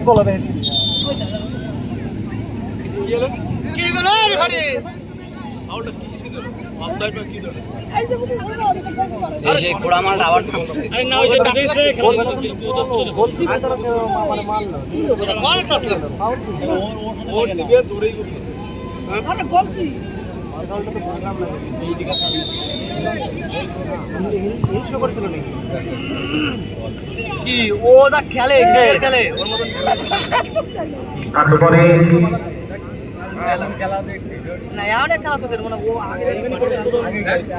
গলা দেয় কি গলা রে ভাই আউটটা কি দিল অফসাইড বা কি দিল এই যে কোড়া মাল আবার থামছে আরে না ওই যে দেশে খেলা গোল কি ভিতরে মানে মারলো মাল কাটলো ওর দিকে জোরেই করলো আরে গোল কি আর গোলটা তো বললাম না এই দিকে এই শো করছিল নাকি কি ও দা খেলে খেলে ওর মতন তারপরে খেলা দেখছি না এমন খেলা তো মানে ও আগে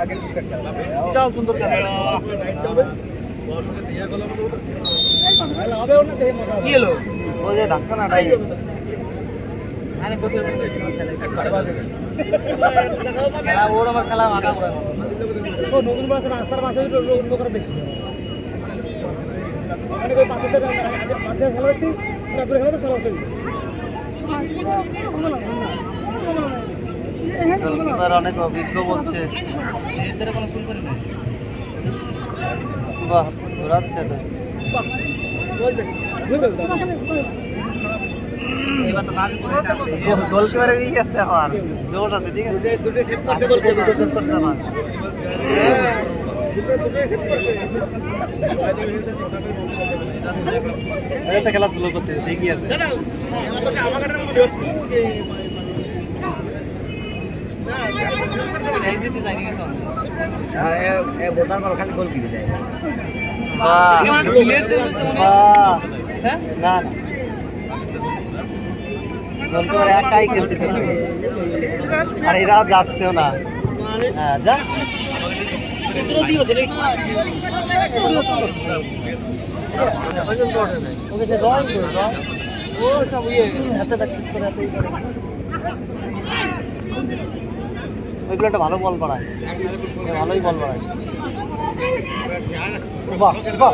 আগে চাও সুন্দর খেলা কি হলো ও যে ধাক্কা না তাই আরে কোথায় খেলা ওর আমার খেলা আগা করে ও নতুন বছর রাস্তার পাশে অন্য করে বেশি মানে ওই পাশে খেলা দেখছি তারপরে খেলা তো সরাসরি অনেক অভিজ্ঞ বলছে কোনো শুরু করি না বাহ ঘোরাচ্ছে তো এবার তো গোলকিপারে নিয়ে গেছে আমার জোর আছে ঠিক আছে খেলা স্লো করতে ঠিকই আছে খালি গোল কিনে দেয় না একাই খেলতেছে আর এরাও যাচ্ছেও না হ্যাঁ যা ওইগুলো একটা ভালো বল বাড়ায় ভালোই বল বাড়ায় বাহ বাহ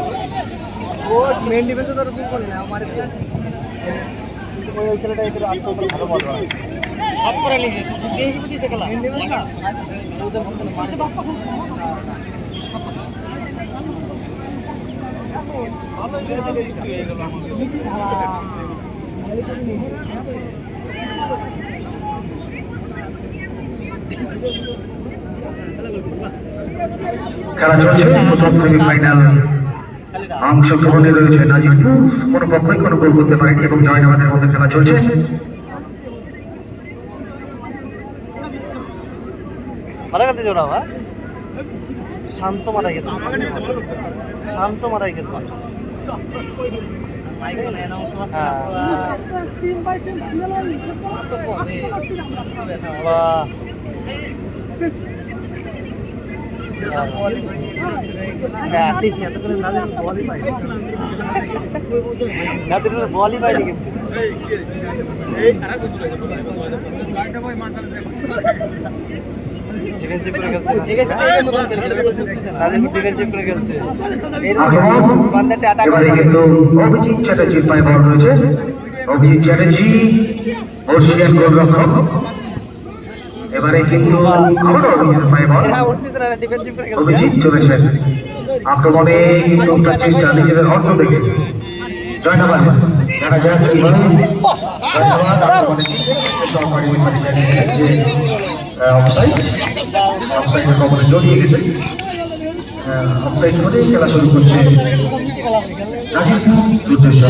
ও মেন ডিফেন্সে তো শুরু করি না আমার ওই ছেলেটা একটু ভালো বল বাড়ায় সব করে লিখে দেখি বুঝিস খেলা মেন ডিফেন্স না ওদের মধ্যে মারছে বাপ্পা ভালো হয়ে গেল খেলা চলছে প্রথম সেমিফাইনাল অংশগ্রহণে রয়েছে নাজিরপুর কোনো পক্ষই কোনো গোল করতে পারেনি এবং জয়নাবাদের মধ্যে খেলা চলছে ভালো করতে জোড়া হ্যাঁ শান্ত মাথায় খেতে শান্ত মাথায় খেতে বলই পাইনি কিন্তু ডিফেন্সিভ করে খেলছে ডিফেন্সিভ করে খেলছে এবারে কিন্তু অভিজিৎ চ্যাটার্জির পায়ে বল রয়েছে অভিজিৎ চ্যাটার্জি বর্ষিয়ান গোলরক্ষক এবারে কিন্তু অভিজিৎ পায়ে বল অভিজিৎ চলেছেন আক্রমণে কিন্তু তার চেষ্টা নিজেদের অর্থ থেকে জয়নাবাদ দেখা যাক কিভাবে জয়নাবাদ আক্রমণে সহকারী বিভাগে জানিয়ে অফসাইডের কবলে জড়িয়ে গেছে অফসাইড করে খেলা শুরু করছে নাজিরপুর উদ্দেশ্য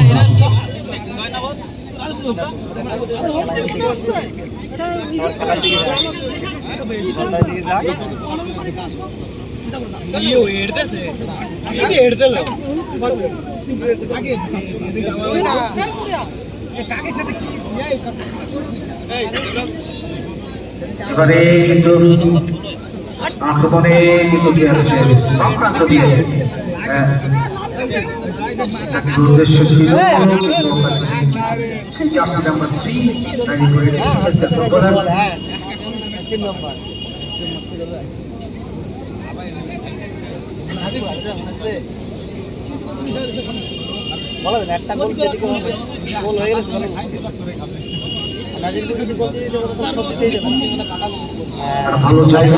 এবারে কিন্তু আক্রমণে কিন্তু কি আসছে আক্রান্ত দিয়ে উদ্দেশ্য ছিল জার্সি নাম্বার 3 রানি করে বলেন একটা গোল যদি গোল হয়ে গেলে ভালো জায়গা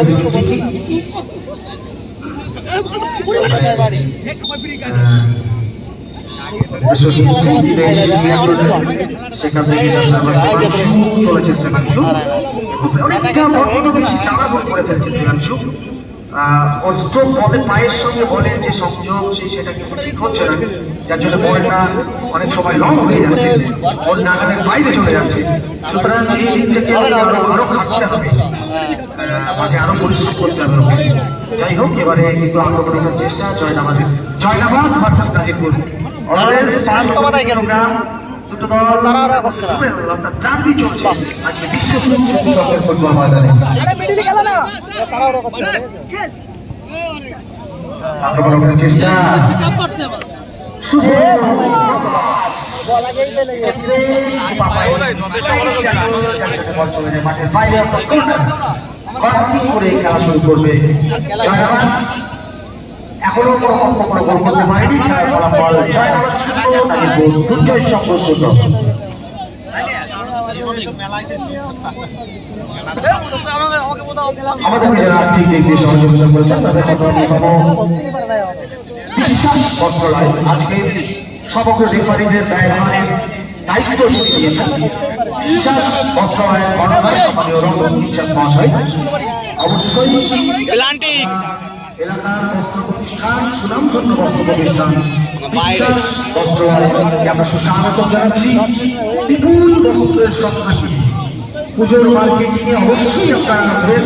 সেখান থেকে চলেছে শ্রীমাংশু অনেকটা বেশি তাড়াহুড়ো করে ফেলছে শ্রীমাংশু। ওর স্ট্রোক বলে পায়ের সঙ্গে বলের যে সংযোগ সেটা কিন্তু ঠিক হচ্ছে না, যার জন্য বলটা অনেক সময় লং হয়ে যাচ্ছে, ওর নাগালের বাইরে চলে যাচ্ছে। সুতরাং এই দিক থেকে আরো খাটতে হবে, আমাকে আরো পরিশ্রম করতে হবে। যাই হোক, এবারে কিন্তু আক্রমণের চেষ্টা জয়নাবাদ ভার্সাস গাজীপুর। দুটো দল অর্থাৎ ট্রাফি চলছে আজকে বিশ্ব ফুটবল ময়দানে। আক্রমণের চেষ্টা মাঠের বাইরে করে খেলা শুরু করবে। এখনো কোনো গোল করতে পারেনি, ফলাফল দুর্জয় সংঘর্ষিত। আমাদেরকে যারা আর্থিক দিক দিয়ে সহযোগিতা করেছেন তাদের আজকে সমগ্র রেফারিদের ব্যয়ভারের দায়িত্ব দিয়েছেন বিশ্বাস বস্ত্রালয়ের সম্মানীয় রঞ্জন বিশ্বাস মহাশয়। অবশ্যই এলাকার বস্ত্র প্রতিষ্ঠান, সুনামধন্য বস্ত্র প্রতিষ্ঠান বিশ্বাস বস্ত্রালয়কে আমরা স্বাগত জানাচ্ছি। বিপুল বস্ত্রের সংখ্যাটি পুজোর মার্কেটিং এ অবশ্যই আপনারা আসবেন।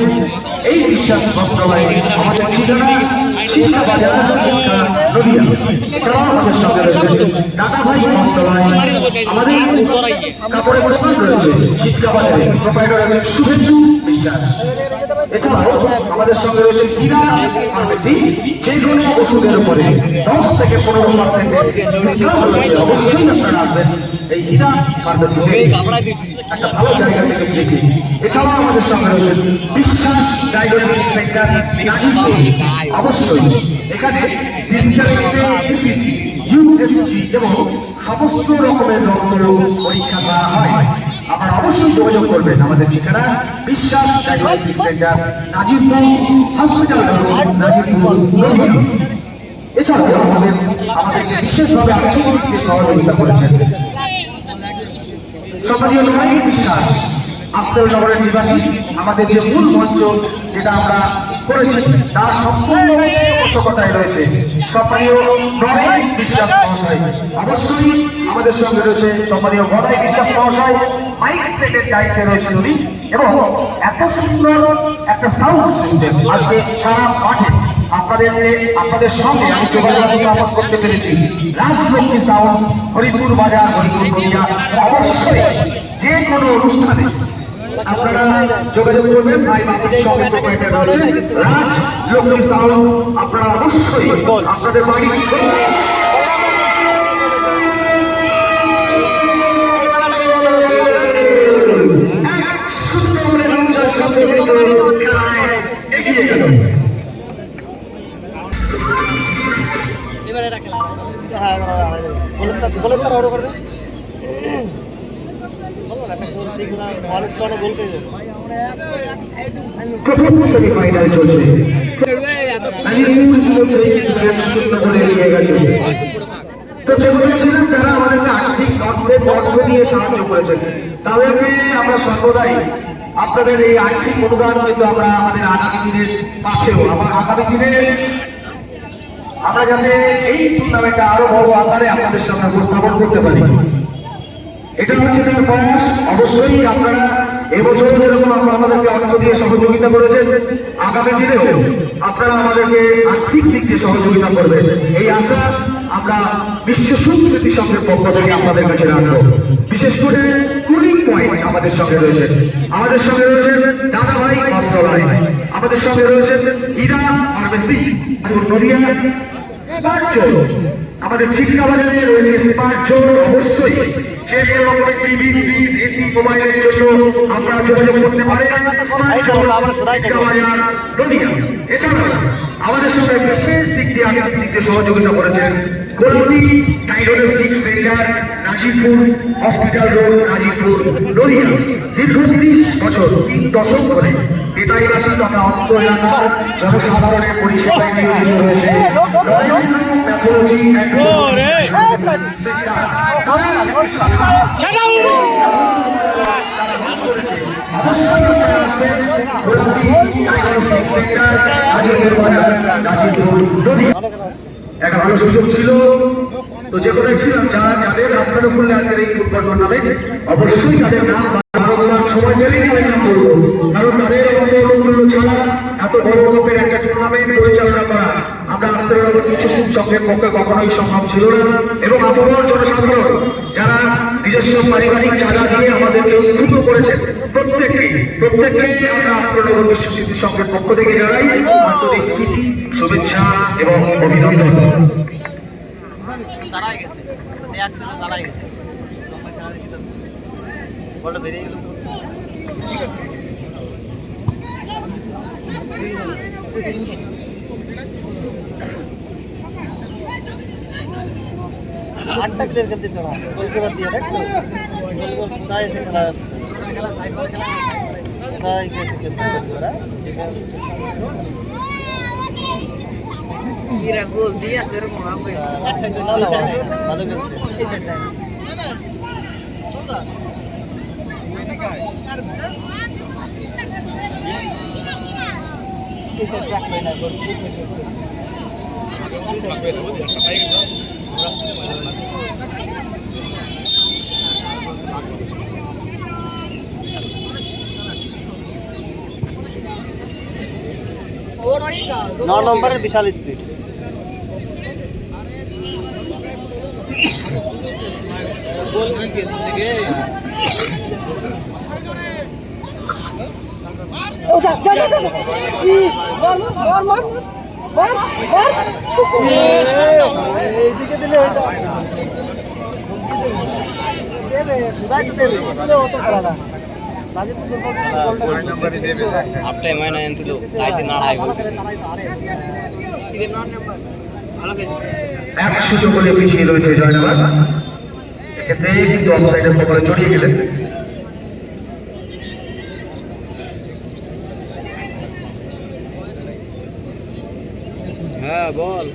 এই বিশ্বাস বস্ত্রালয় আমাদের ঠিকানা শিক্ষা বাজার নদিয়া। এছাড়াও আমাদের সঙ্গে রয়েছে দাদাভাই বস্ত্রালয়, আমাদের কাপড়ের দোকান রয়েছে শিক্ষা বাজারে, প্রোপাইটার রয়েছে শুভেন্দু বিশ্বাস। এছাড়াও আমাদের সঙ্গে রয়েছে হীরা ফার্মেসি, যে কোনো ওষুধের উপরে 10 থেকে 15% ডিসকাউন্ট রয়েছে। অবশ্যই আপনারা আসবেন এই হীরা ফার্মেসিতে, একটা ভালো জায়গা থেকে দেখি। এছাড়াও আমাদের সঙ্গে রয়েছে বিশ্বাস ডায়াগনস্টিক সেন্টার গাজীপুর। অবশ্যই এখানে ডিজিটাল ইউএসজি এবং সমস্ত রকমের রক্ত পরীক্ষা করা হয়। আপনারা অবশ্যই যোগাযোগ করবেন। আমাদের ঠিকানা বিশ্বাস diagnostic centre Gazipur hospital, Gazipur. এছাড়াও আমাদেরকে বিশেষভাবে আর্থিক দিক দিয়ে সহযোগিতা করেছেন সম্মানীয় নয় বিশ্বাস আফতার নগরের নিবাসী। আমাদের যে মূল মঞ্চ যেটা আমরা করেছি তার সম্পূর্ণ পোষকতায় রয়েছে সম্মানীয় নয় বিশ্বাস মহাশয়। অবশ্যই আমাদের সঙ্গে রয়েছে সম্মানীয় গদাই বিশ্বাস মহাশয়, মাইক সেটের দায়িত্বে রয়েছেন উনি, এবং এত সুন্দর একটা সাউন্ড সিস্টেম আজকে সারা মাঠে আপনাদের সঙ্গে আমি যোগাযোগ স্থাপন করতে পেরেছি। রাজলক্ষ্মী সাউন্ড, হরিপুর বাজার, হরিপুর নদিয়া। অবশ্যই যে কোনো অনুষ্ঠানে আপনারা যোগাযোগ করবেন। রাজলক্ষ্মী সাউন্ড আপনারা অবশ্যই আপনাদের বাড়ি এগিয়ে গেল। প্রথম সেমিফাইনাল চলছে, তারা আমাদেরকে আর্থিক অর্থ দিয়ে সাহায্য করেছেন। তাদেরকে আমরা সর্বদাই আপনাদের এই আর্থিক অনুদান হয়তো আমরা আমাদের আগামী দিনের পাশেও আগামী দিনে আমরা যাতে এই টুর্নামেন্টটা আরো বড় আকারে আপনাদের সামনে উপস্থাপন করতে পারি। এটা হচ্ছে তার প্রয়াস। অবশ্যই আপনারা এবছর যেরকম আমাদেরকে অর্থ দিয়ে সহযোগিতা করেছেন, আগামী দিনেও আপনারা আমাদেরকে আর্থিক দিক দিয়ে সহযোগিতা করবেন, এই আশা আমরা বিশ্ব সংস্কৃতি সংঘের পক্ষ থেকে আপনাদের কাছে রাখবো। বিশেষ করে কুলিং পয়েন্ট আমাদের সঙ্গে রয়েছে, আমাদের সঙ্গে রয়েছে দাদাভাই বস্ত্রালয়, আমাদের সঙ্গে রয়েছে হীরা ফার্মেসি নদিয়া, আমাদের শিক্ষা বাজারে রয়েছে স্মার্টজোন। অবশ্যই যে কোনো রকমের টিভি, ফ্রিজ, এসি, মোবাইলের জন্য আপনারা যোগাযোগ করতে পারেন। এছাড়াও আমাদের সঙ্গে বিশেষ দিক দিয়ে আর্থিক দিক দিয়ে সহযোগিতা করেছেন গোলটি diagnostic centre Gazipur, hospital road, Gazipur, Nadia. দীর্ঘ 30 বছর 3 দশক ধরে এটাই আসলে আমরা অন্ত এলাকার জনসাধারণের পরিষেবায় নিয়োজিত রয়েছে প্যাথোলজি একটা ভালো সুযোগ ছিল। তো যে বলেছিলাম যাদের রাস্তার উপরে আজকের এই ফুটবল টুর্নামেন্ট অবশ্যই তাদের নাম সময় পেলেই আমি নাম করবো, কারণ তাদের অঙ্গমূল্য ছাড়া এত বড় রূপের একটা টুর্নামেন্ট পরিচালনা করা আমরা রাস্তার কিছু চক্রের পক্ষে কখনোই সম্ভব ছিল না। এবং আপনার জনসাধারণ যারা নিজস্ব পারিবারিক জায়গা দিয়ে আমাদেরকে উদ্বুদ্ধ করেছেন প্রত্যেককে আমরা আস্ত্রনগর বিশ্ব স্মৃতি সংঘের পক্ষ থেকে জানাই আন্তরিক প্রীতি, শুভেচ্ছা এবং অভিনন্দন। দাঁড়ায় গেছে, দাঁড়ায় গেছে, বলটা বেরিয়ে গেল। আটটা প্লেয়ার খেলতেছে না, গোলকিপার দিয়ে দেখছো কোথায় এসে খেলা যাচ্ছে, কোথায় এসে খেলতে ওরা গোল দিয়ে ভালো খেলছে এই সাইডটা। नौ नंबर विशाल स्पीड आपटे मैंने इंतलो ताइते नाड़ाई बोलते এক সুযোগ বলে পিছিয়ে রয়েছে জয়নগর, এক্ষেত্রে কিন্তু অফসাইডের কবলে জড়িয়ে গেলেন। হ্যাঁ বল।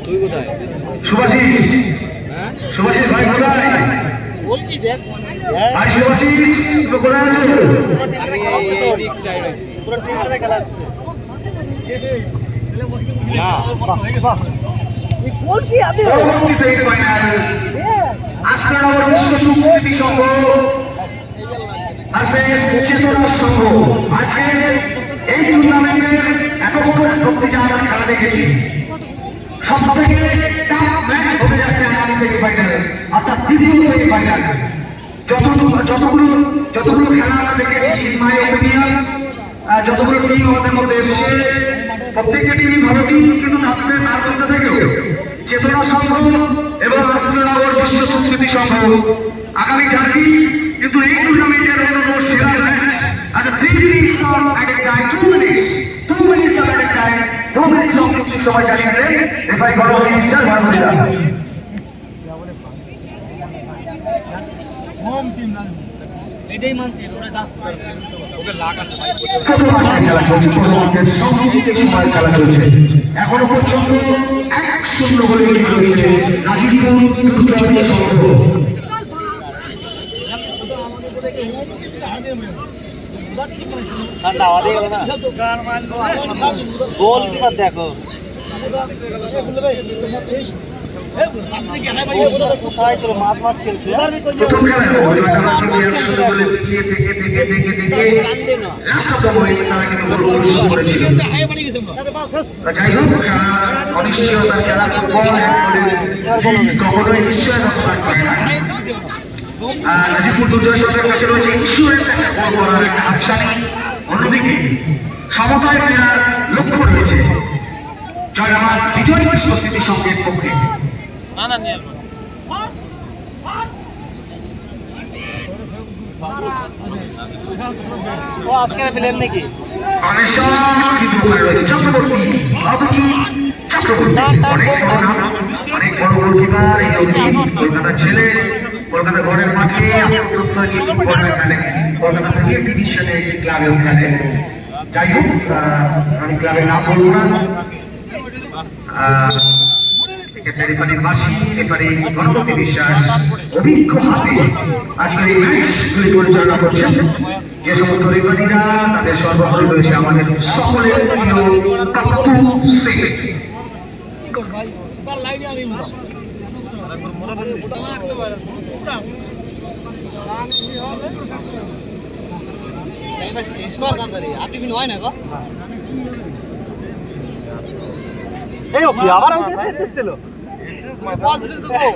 তুই কোথায়? সুভাষিস, হ্যাঁ সুভাষিস ভাই কোথায়? বল কি দেখ ভাই সুভাষিস কোথায় আছো? আমি এই দিকটাই রইছি, পুরো টিমটা খেলা আসছে না। বাহ এই গোল কি আছে? পরবর্তী সেমিফাইনাল আস্তানগর বিশ্ব স্মৃতি সংঘ আছে চেতনা সংঘ। আজকে এই টুর্নামেন্টের এত বড় শক্তিশালী খেলা দেখেছি, সব থেকে টাফ ম্যাচ হতে যাচ্ছে আমাদের সেমিফাইনালে, অর্থাৎ দ্বিতীয় সেমিফাইনাল। যতগুলো খেলা আমরা দেখেছি, মাই ওপিনিয়ন যতগুলো টিম আমাদের মধ্যে এসেছে প্রত্যেকটা টিমই ভালো টিম, কিন্তু আসলে তার মধ্যে থেকেও চেতনা সংঘ এবং আস্তানগর বিশ্ব সংস্কৃতি সংঘ আগামী জাতি কিন্তু এই টুর্নামেন্টের অন্যতম সেরা ম্যাচ। আর 3 minutes at a time, 2 minutes at a time, 2 minutes সময় জানিয়ে দেয় রেফারি বড় মিনিস্টার ভারতীয় হোম টিম না এটাই মানতে ওরা যাচ্ছে ওকে লাগ আছে ভাই। খেলা চলছে, খেলা চলছে এখনো পর্যন্ত 1-0 গোলে এগিয়ে রয়েছে নাজিরপুর ফুটবল সংঘ। ঠান্ডা আওয়াজ গেল না, গোল কিপার দেখো কোথায় চলো, মাঠ খেলছে। নাজিরপুর দুর্জয় সরকারের কাছে রয়েছে ইন্স্যুরেন্স একটা বড় করার একটা হাতছানি। অন্যদিকে সমতায় ফেরার লক্ষ্য রয়েছে জয়নামাজ বিজয় স্মৃতি সংঘের পক্ষে। ও আজকের প্লেয়ার নাকি? অনেক বড় গোলকিপার, এই কলকাতার ছেলে কলকাতা ঘরের মাঠে অন্তত খেলে কলকাতা থেকে 30 সালে একটি ক্লাবেও খেলে। যাই হোক, আমি ক্লাবের নাম বলবো না। রেফারির বাসী রেফারি গণপতি বিশ্বাস অভিজ্ঞ হাতে আজকের এই ম্যাচগুলি পরিচালনা করছেন। যে সমস্ত রেফারিরা তাদের সর্বহারে রয়েছে আমাদের সকলের প্রিয় কাপ্পু সিং। শেষ কর তাড়াতাড়ি, আর টিফিন হয় না গো। এই ও কি আবার আউট ছিল বল ছিল তো গো।